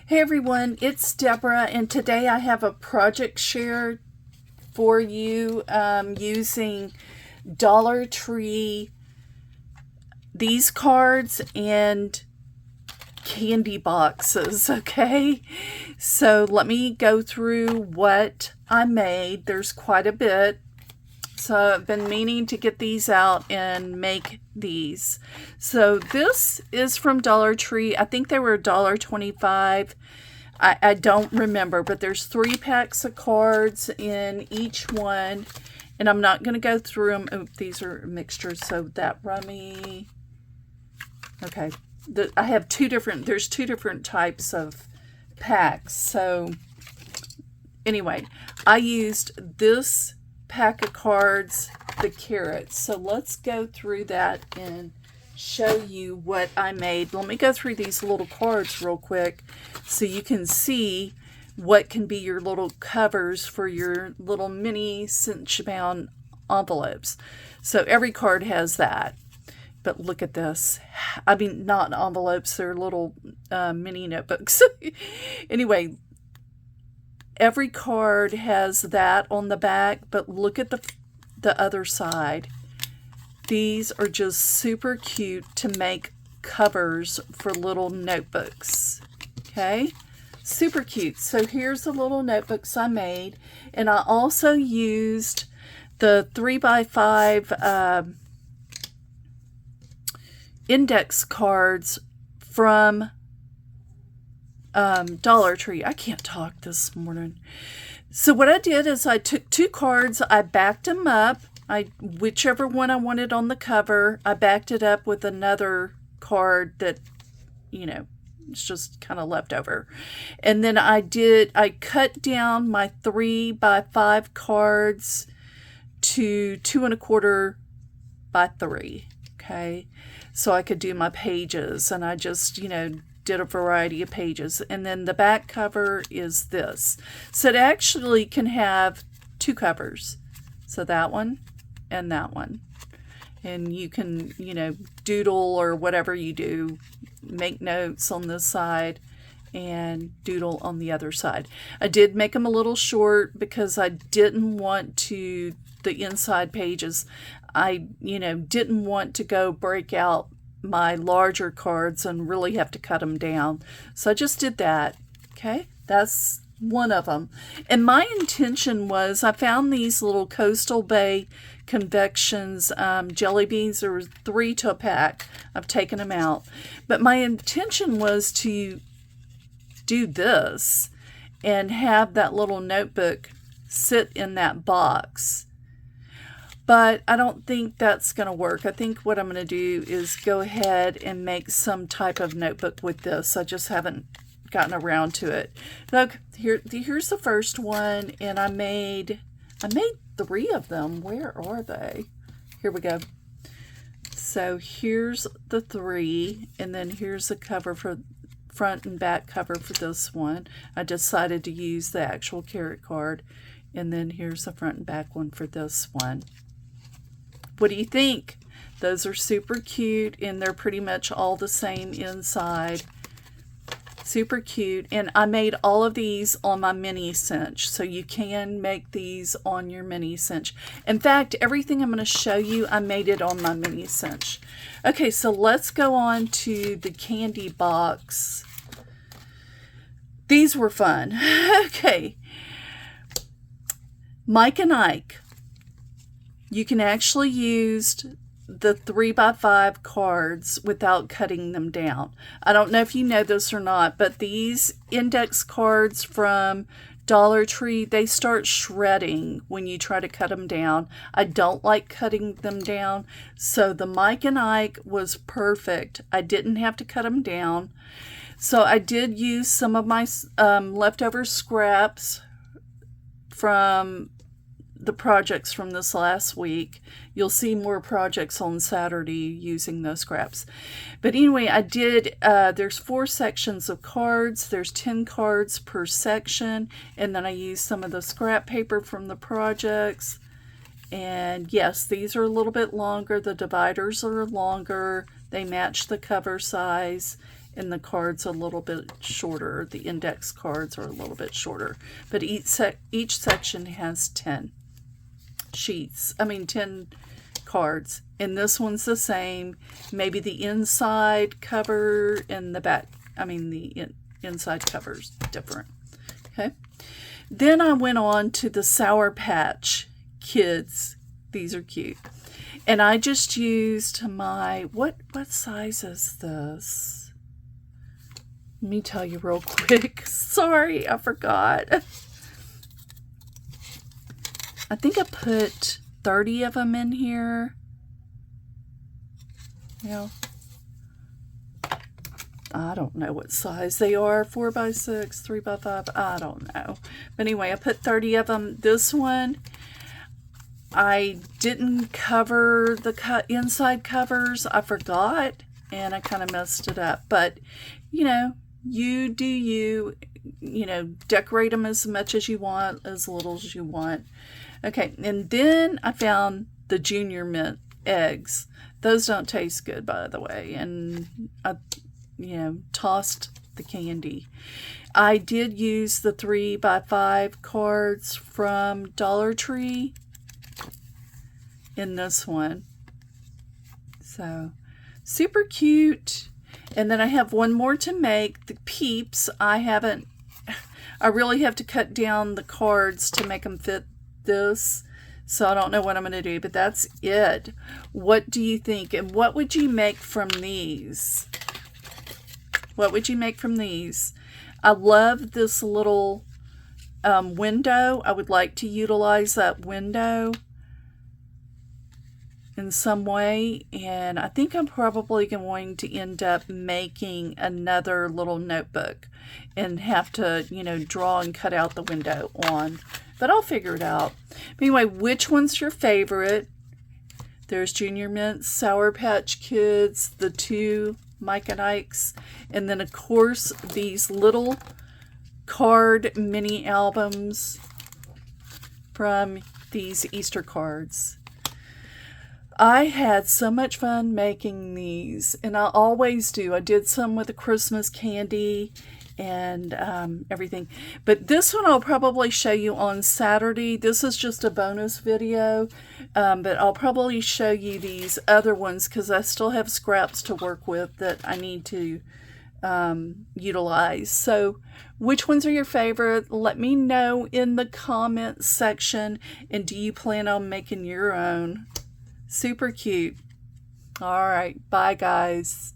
Hey everyone, it's Deborah, and today I have a project share for you using Dollar Tree, these cards, and candy boxes, okay? So let me go through what I made. There's quite a bit. So I've been meaning to get these out and make these. So this is from Dollar Tree. I think they were $1.25. I don't remember, but there's 3 packs of cards in each one. And I'm not going to go through them. Oh, these are mixtures, so that rummy. Okay. I have there's 2 different types of packs. So anyway, I used this pack of cards, the carrots. So let's go through that and show you what I made. Let me go through these little cards real quick so you can see what can be your little covers for your little mini cinch bound envelopes. So every card has that. But look at this. I mean, not envelopes, they're little mini notebooks. Anyway, every card has that on the back, but look at the other side. These are just super cute to make covers for little notebooks. Okay? Super cute. So here's the little notebooks I made. And I also used the 3x5 index cards from Dollar Tree. I can't talk this morning. So what I did is I took 2 cards, I backed them up. Whichever one I wanted on the cover, I backed it up with another card that, it's just kind of left over. And then I cut down my 3x5 cards to 2 1/4 by 3. Okay. So I could do my pages, and I just, did a variety of pages. And then the back cover is this. So it actually can have 2 covers. So that one and that one. And you can, doodle or whatever you do, make notes on this side and doodle on the other side. I did make them a little short because I didn't want the inside pages, I, didn't want to go break out my larger cards and really have to cut them down. So I just did that. Okay, that's one of them. And my intention was, I found these little Coastal Bay Convections jelly beans. There were 3 to a pack. I've taken them out. But my intention was to do this and have that little notebook sit in that box. But I don't think that's going to work. I think what I'm going to do is go ahead and make some type of notebook with this. I just haven't gotten around to it. Look, here's the first one, and I made 3 of them. Where are they? Here we go. So here's the 3, and then here's the cover for front and back cover for this one. I decided to use the actual carrot card, and then here's the front and back one for this one. What do you think? Those are super cute, and they're pretty much all the same inside. Super cute. And I made all of these on my Mini Cinch, so you can make these on your Mini Cinch. In fact, everything I'm going to show you, I made it on my Mini Cinch. Okay, so let's go on to the candy box. These were fun. Okay. Mike and Ike. You can actually use the 3x5 cards without cutting them down. I don't know if you know this or not, but these index cards from Dollar Tree, they start shredding when you try to cut them down. I don't like cutting them down, so the Mike and Ike was perfect. I didn't have to cut them down. So I did use some of my leftover scraps from the projects from this last week. You'll see more projects on Saturday using those scraps. But anyway, I did, there's 4 sections of cards. There's 10 cards per section. And then I used some of the scrap paper from the projects. And yes, these are a little bit longer. The dividers are longer. They match the cover size. and the cards a little bit shorter. The index cards are a little bit shorter, but each section has 10 sheets. 10 cards, and this one's the same. Maybe the inside cover and the back, the inside cover's different. Okay. Then I went on to the Sour Patch Kids. These are cute. And I just used my, what size is this? Let me tell you real quick. Sorry, I forgot. I think I put 30 of them in here. I don't know what size they are. 4x6, 3x5. I don't know. But anyway, I put 30 of them. This one, I didn't cover the inside covers. I forgot, and I kind of messed it up. But, you do you. Decorate them as much as you want, as little as you want. Okay, and then I found the Junior Mint eggs. Those don't taste good, by the way. And I tossed the candy. I did use the 3x5 cards from Dollar Tree in this one. So, super cute. And then I have one more to make, the Peeps. I really have to cut down the cards to make them fit this. So I don't know what I'm going to do, but that's it. What do you think? And what would you make from these? What would you make from these? I love this little window. I would like to utilize that window in some way, and I think I'm probably going to end up making another little notebook and have to, draw and cut out the window on, but I'll figure it out. But anyway, which one's your favorite? There's Junior Mint, Sour Patch Kids, the two Mike and Ike's, and then of course these little card mini albums from these Easter cards. I had so much fun making these, and I always do. I did some with the Christmas candy and everything. But this one I'll probably show you on Saturday. This is just a bonus video, but I'll probably show you these other ones because I still have scraps to work with that I need to utilize. So which ones are your favorite? Let me know in the comments section, and do you plan on making your own? Super cute. All right, bye guys.